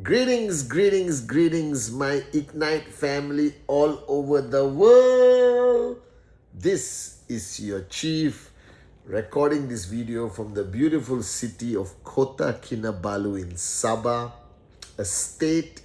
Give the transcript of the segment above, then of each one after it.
Greetings, greetings, greetings, my Ignite family all over the world. This is your chief recording this video from the beautiful city of Kota Kinabalu in Sabah, a state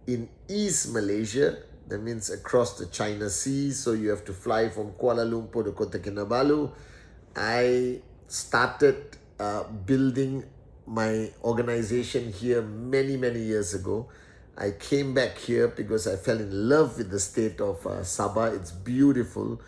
in East Malaysia. That means across the China Sea. So you have to fly from Kuala Lumpur to Kota Kinabalu. I started building my organization here many years ago. I came back here because I fell in love with the state of Sabah. It's beautiful.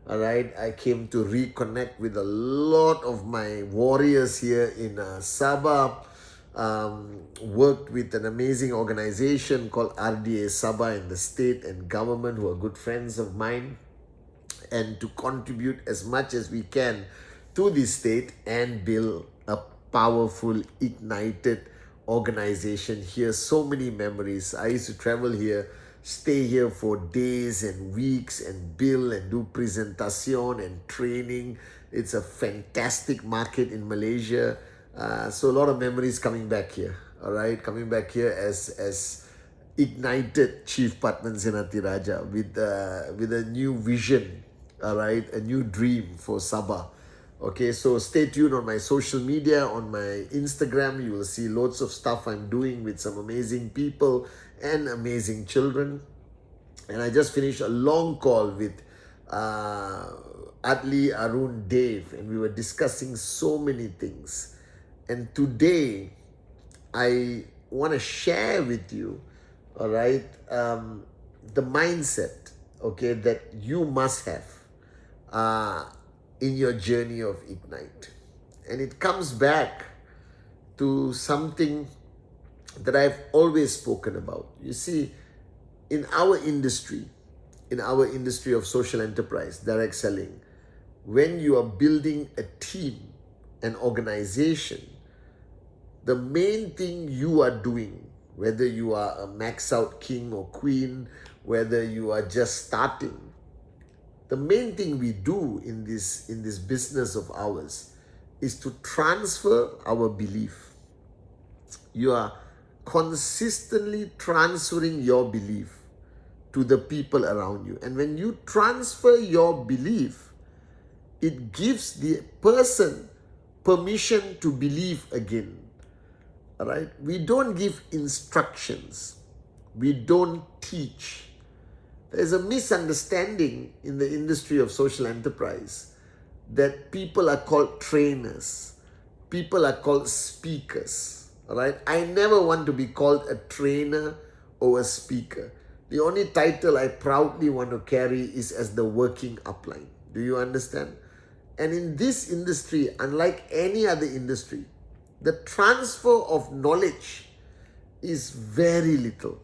All right, I came to reconnect with a lot of my warriors here in Sabah. Worked with an amazing organization called RDA Sabah in the state and government, who are good friends of mine, and to contribute as much as we can to this state and build a powerful, ignited organization here. So many memories. I used to travel here, stay here for days and weeks and build and do presentation and training. It's a fantastic market in Malaysia. So a lot of memories coming back here. All right, coming back here as ignited Chief Pathman Senathirajah with a new vision. All right, a new dream for Sabah. Okay, so stay tuned on my social media, on my Instagram. You will see loads of stuff I'm doing with some amazing people and amazing children. And I just finished a long call with Adli, Arun, Dave, and we were discussing so many things. And today, I want to share with you, all right, the mindset, okay, that you must have in your journey of Ignite. And it comes back to something that I've always spoken about. You see, in our industry of social enterprise, direct selling, when you are building a team, an organization, the main thing you are doing, whether you are a max out king or queen, whether you are just starting, the main thing we do in this business of ours is to transfer our belief. You are consistently transferring your belief to the people around you. And when you transfer your belief, it gives the person permission to believe again. All right? We don't give instructions. We don't teach. There's a misunderstanding in the industry of social enterprise that people are called trainers. People are called speakers. All right? I never want to be called a trainer or a speaker. The only title I proudly want to carry is as the working upline. Do you understand? And in this industry, unlike any other industry, the transfer of knowledge is very little.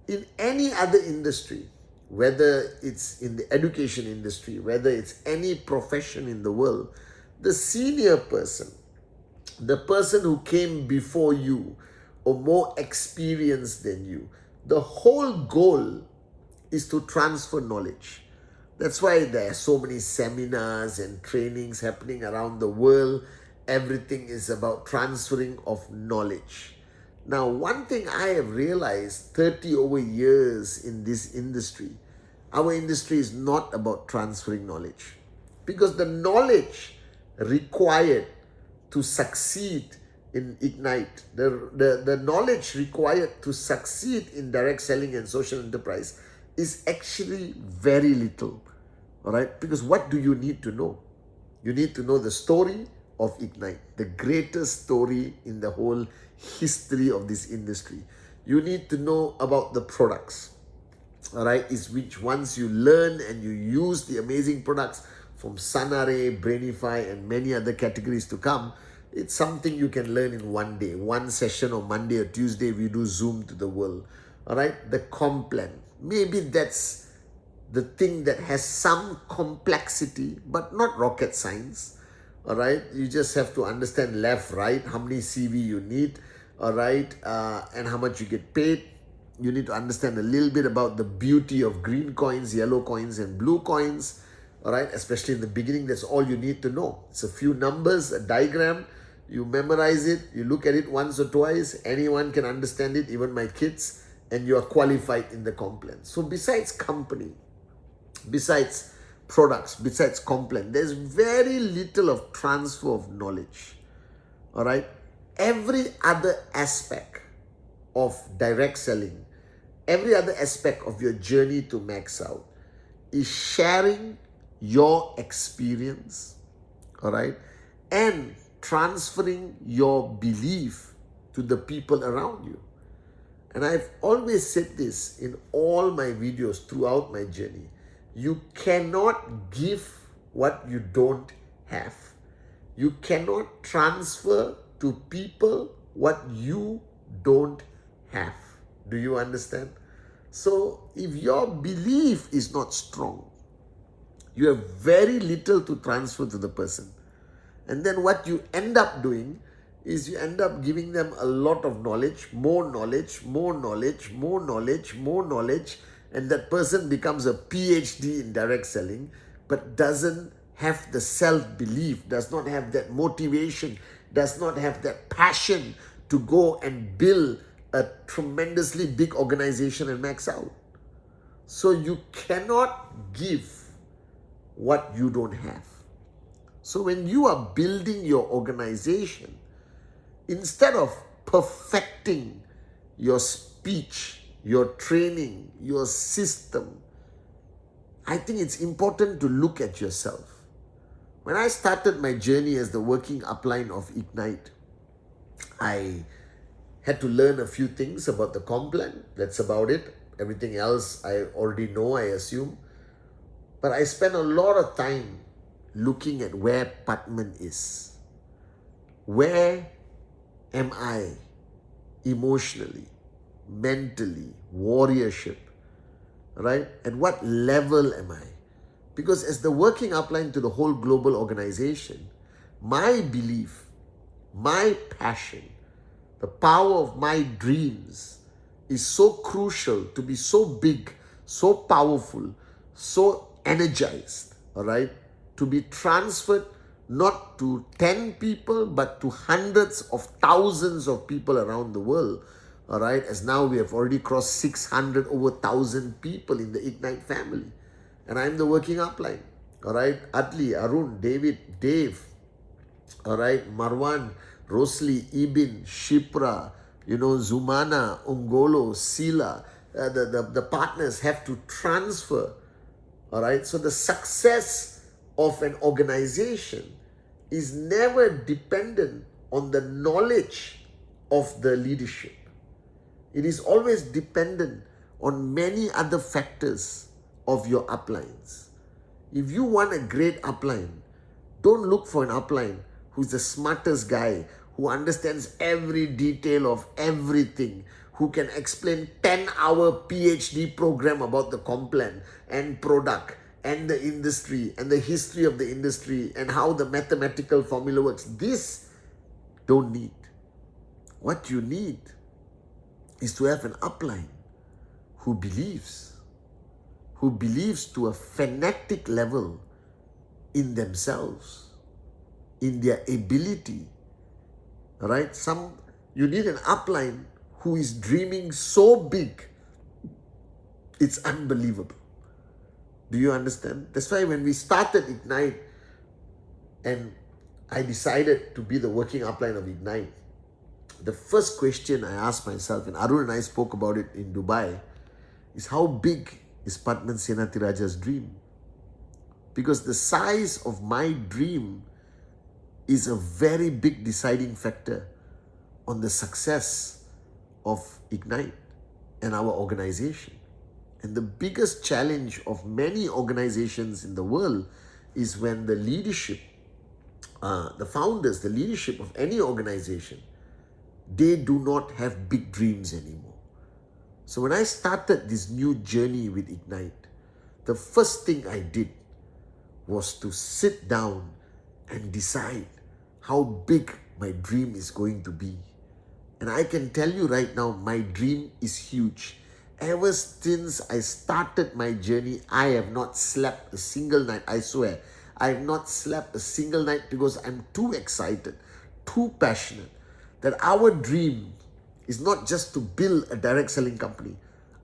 In any other industry, whether it's in the education industry, whether it's any profession in the world, the senior person, the person who came before you or more experienced than you, the whole goal is to transfer knowledge. That's why there are so many seminars and trainings happening around the world. Everything is about transferring of knowledge. Now, one thing I have realized 30 over years in this industry, our industry is not about transferring knowledge. Because the knowledge required to succeed in Ignite, the knowledge required to succeed in direct selling and social enterprise is actually very little. All right? Because what do you need to know? You need to know the story of Ignite, the greatest story in the whole history of this industry. You need to know about the products, all right, is which once you learn and you use the amazing products from Sanare, Brainify, and many other categories to come, it's something you can learn in one day, one session on Monday or Tuesday. We do Zoom to the world, all right. The comp plan, maybe that's the thing that has some complexity, but not rocket science. All right, you just have to understand left, right, how many CV you need, all right, and how much you get paid. You need to understand a little bit about the beauty of green coins, yellow coins, and blue coins. All right, especially in the beginning, that's all you need to know. It's a few numbers, a diagram. You memorize it, you look at it once or twice. Anyone can understand it, even my kids, and you are qualified in the complaint. So besides company, besides products, besides complaint, there's very little of transfer of knowledge. All right, every other aspect of direct selling, every other aspect of your journey to max out is sharing your experience, all right, and transferring your belief to the people around you. And I've always said this in all my videos throughout my journey. You cannot give what you don't have. You cannot transfer to people what you don't have. Do you understand? So if your belief is not strong, you have very little to transfer to the person. And then what you end up doing is you end up giving them a lot of knowledge, more knowledge, more knowledge, more knowledge, more knowledge, and that person becomes a PhD in direct selling, but doesn't have the self-belief, does not have that motivation, does not have that passion to go and build a tremendously big organization and max out. So you cannot give what you don't have. So when you are building your organization, instead of perfecting your speech, your training, your system, I think it's important to look at yourself. When I started my journey as the working upline of Ignite, I had to learn a few things about the comp plan. That's about it. Everything else I already know, I assume. But I spent a lot of time looking at where Pathman is. Where am I emotionally, mentally, warriorship, right? At what level am I? Because as the working upline to the whole global organization, my belief, my passion, the power of my dreams is so crucial to be so big, so powerful, so energized, all right? To be transferred not to 10 people, but to hundreds of thousands of people around the world, all right? As now we have already crossed 600, over 1,000 people in the Ignite family. And I'm the working upline, all right? Atli, Arun, David, Dave, all right? Marwan, Rosli, Ibin, Shipra, Zumana, Ungolo, Sila, the partners have to transfer, all right? So the success of an organization is never dependent on the knowledge of the leadership. It is always dependent on many other factors of your uplines. If you want a great upline, don't look for an upline who's the smartest guy, who understands every detail of everything, who can explain 10-hour PhD program about the comp plan and product and the industry and the history of the industry and how the mathematical formula works. This don't need. What you need is to have an upline who believes to a fanatic level in themselves, in their ability, right? You need an upline who is dreaming so big, it's unbelievable. Do you understand? That's why when we started Ignite and I decided to be the working upline of Ignite, the first question I asked myself, and Arun and I spoke about it in Dubai, is how big is Pathman Senathirajah's dream? Because the size of my dream is a very big deciding factor on the success of Ignite and our organization. And the biggest challenge of many organizations in the world is when the leadership, the founders, the leadership of any organization, they do not have big dreams anymore. So when I started this new journey with Ignite, the first thing I did was to sit down and decide how big my dream is going to be. And I can tell you right now, my dream is huge. ever since I started my journey, I have not slept a single night. I swear, I have not slept a single night because I'm too excited, too passionate that our dream is not just to build a direct selling company.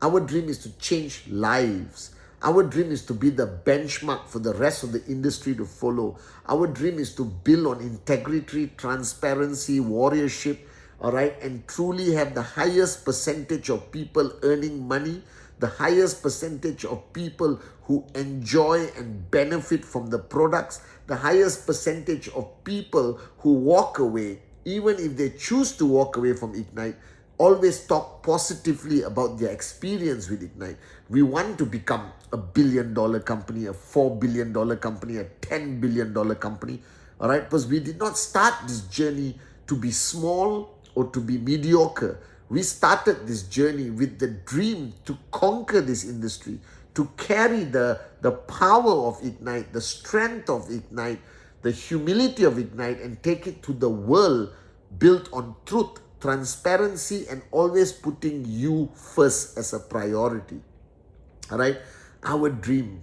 Our dream is to change lives. Our dream is to be the benchmark for the rest of the industry to follow. Our dream is to build on integrity, transparency, warriorship, all right, and truly have the highest percentage of people earning money, the highest percentage of people who enjoy and benefit from the products, the highest percentage of people who walk away, even if they choose to walk away from Ignite, always talk positively about their experience with Ignite. We want to become a $1 billion company, a $4 billion company, a $10 billion company, all right? Because we did not start this journey to be small or to be mediocre. We started this journey with the dream to conquer this industry, to carry the power of Ignite, the strength of Ignite, the humility of Ignite, and take it to the world built on truth, transparency, and always putting you first as a priority. All right? Our dream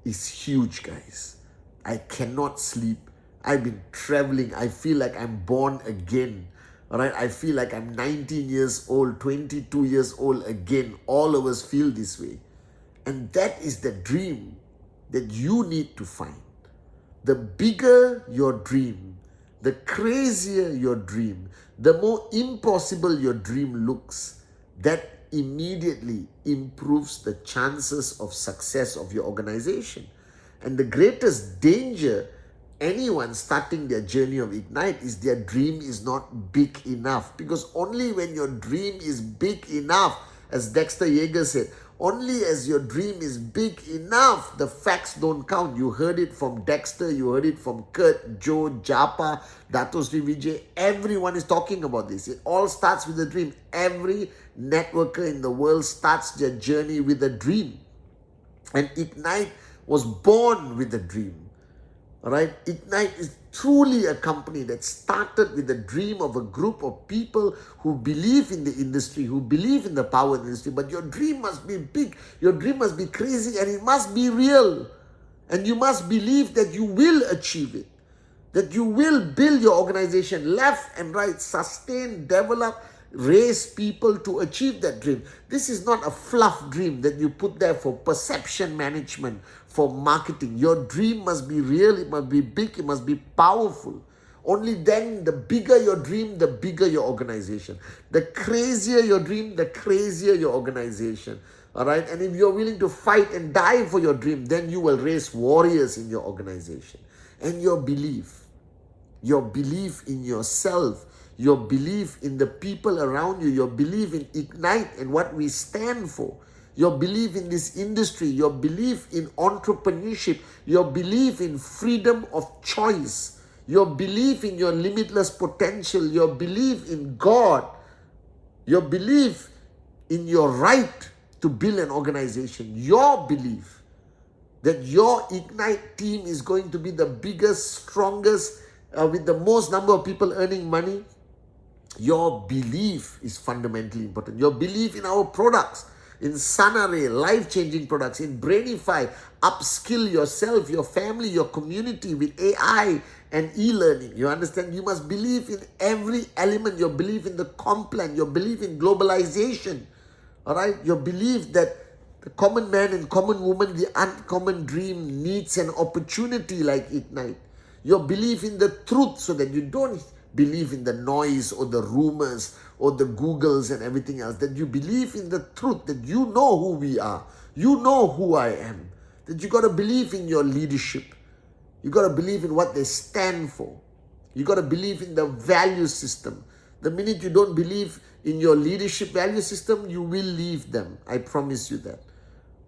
is huge, guys. I cannot sleep. I've been traveling. I feel like I'm born again. All right? I feel like I'm 19 years old, 22 years old again. All of us feel this way. And that is the dream that you need to find. The bigger your dream, the crazier your dream, the more impossible your dream looks, that immediately improves the chances of success of your organization. And the greatest danger anyone starting their journey of Ignite is their dream is not big enough. Because only when your dream is big enough, as Dexter Yeager said, only as your dream is big enough, the facts don't count. You heard it from Dexter, you heard it from Kurt, Joe, Japa, Dato Sri Vijay. Everyone is talking about this. It all starts with a dream. Every networker in the world starts their journey with a dream. And Ignite was born with a dream. All right? Ignite is truly a company that started with the dream of a group of people who believe in the industry, who believe in the power of the industry. But your dream must be big. Your dream must be crazy, and it must be real. And you must believe that you will achieve it. That you will build your organization left and right, sustain, develop, raise people to achieve that dream. This is not a fluff dream that you put there for perception management, for marketing. Your dream must be real, it must be big, it must be powerful. Only then, the bigger your dream, the bigger your organization. The crazier your dream, the crazier your organization. All right? And if you're willing to fight and die for your dream, then you will raise warriors in your organization. And your belief in yourself, your belief in the people around you, your belief in Ignite and what we stand for, your belief in this industry, your belief in entrepreneurship, your belief in freedom of choice, your belief in your limitless potential, your belief in God, your belief in your right to build an organization, your belief that your Ignite team is going to be the biggest, strongest, with the most number of people earning money. Your belief is fundamentally important. Your belief in our products, in Sanare, life-changing products, in Brainify, upskill yourself, your family, your community with AI and e-learning. You understand? You must believe in every element. Your belief in the Complan, your belief in globalization, all right? Your belief that the common man and common woman, the uncommon dream needs an opportunity like Ignite. Your belief in the truth so that you don't believe in the noise or the rumors or the Googles and everything else. That you believe in the truth, that you know who we are. You know who I am. That you got to believe in your leadership. You got to believe in what they stand for. You got to believe in the value system. The minute you don't believe in your leadership value system, you will leave them. I promise you that.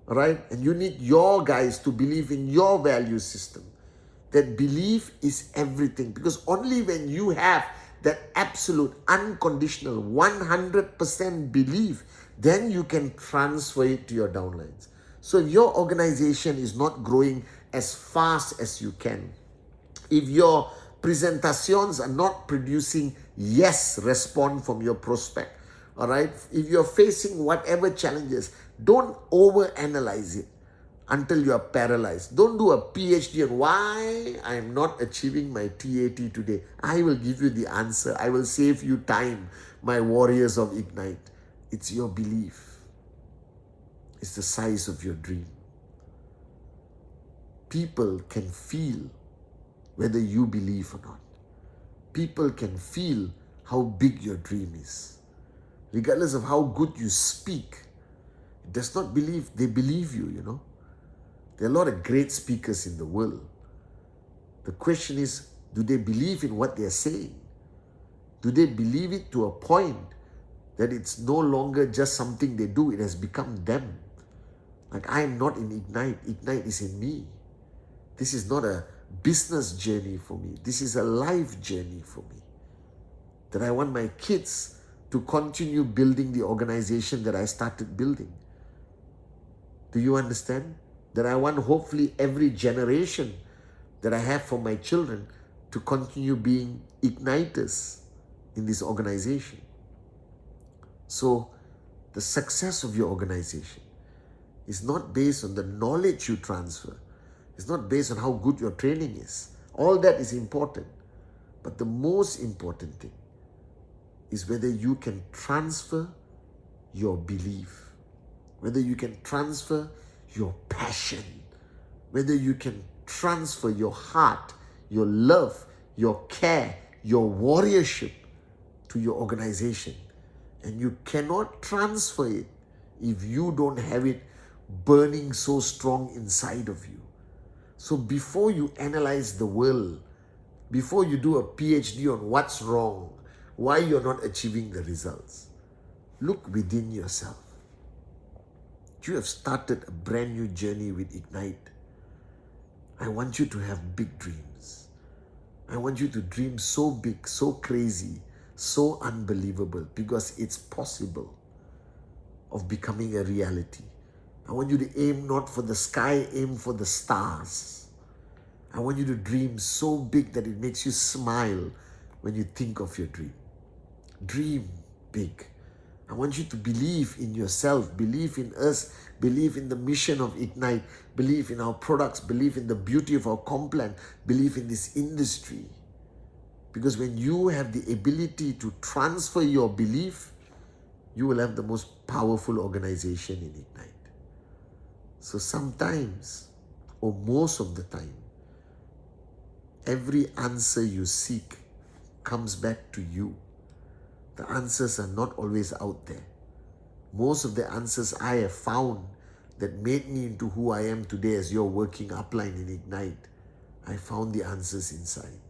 All right? And you need your guys to believe in your value system. That belief is everything, because only when you have that absolute, unconditional, 100% belief, then you can transfer it to your downlines. So if your organization is not growing as fast as you can, if your presentations are not producing yes response from your prospect, all right, if you're facing whatever challenges, Don't overanalyze it until you are paralyzed. Don't do a PhD on why I am not achieving my TAT today. I will give you the answer. I will save you time, my warriors of Ignite. It's your belief. It's the size of your dream. People can feel whether you believe or not. People can feel how big your dream is. Regardless of how good you speak, it does not believe, they believe you, you know. There are a lot of great speakers in the world. The question is, do they believe in what they are saying? Do they believe it to a point that it's no longer just something they do, it has become them? Like, I am not in Ignite, Ignite is in me. This is not a business journey for me. This is a life journey for me. That I want my kids to continue building the organization that I started building. Do you understand? That I want hopefully every generation that I have for my children to continue being igniters in this organization. So the success of your organization is not based on the knowledge you transfer. It's not based on how good your training is. All that is important. But the most important thing is whether you can transfer your belief, whether you can transfer your passion, whether you can transfer your heart, your love, your care, your warriorship to your organization. And you cannot transfer it if you don't have it burning so strong inside of you. So before you analyze the world, before you do a PhD on what's wrong, why you're not achieving the results, look within yourself. You have started a brand new journey with Ignite. I want you to have big dreams. I want you to dream so big, so crazy, so unbelievable, because it's possible of becoming a reality. I want you to aim not for the sky, aim for the stars. I want you to dream so big that it makes you smile when you think of your dream. Dream big. I want you to believe in yourself, believe in us, believe in the mission of Ignite, believe in our products, believe in the beauty of our Complan, believe in this industry. Because when you have the ability to transfer your belief, you will have the most powerful organization in Ignite. So sometimes, or most of the time, every answer you seek comes back to you. The answers are not always out there. Most of the answers I have found that made me into who I am today as your working upline in Ignite, I found the answers inside.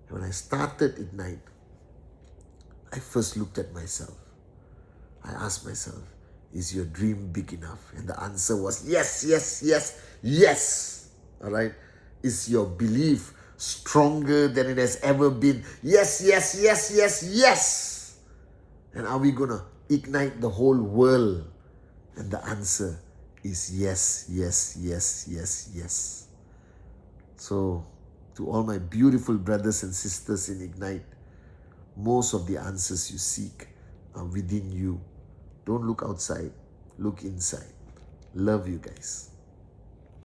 And when I started Ignite, I first looked at myself. I asked myself, is your dream big enough? And the answer was yes, yes, yes, yes. All right? Is your belief stronger than it has ever been? Yes, yes, yes, yes, yes. And are we going to ignite the whole world? And the answer is yes, yes, yes, yes, yes. So, to all my beautiful brothers and sisters in Ignite, most of the answers you seek are within you. Don't look outside, look inside. Love you guys.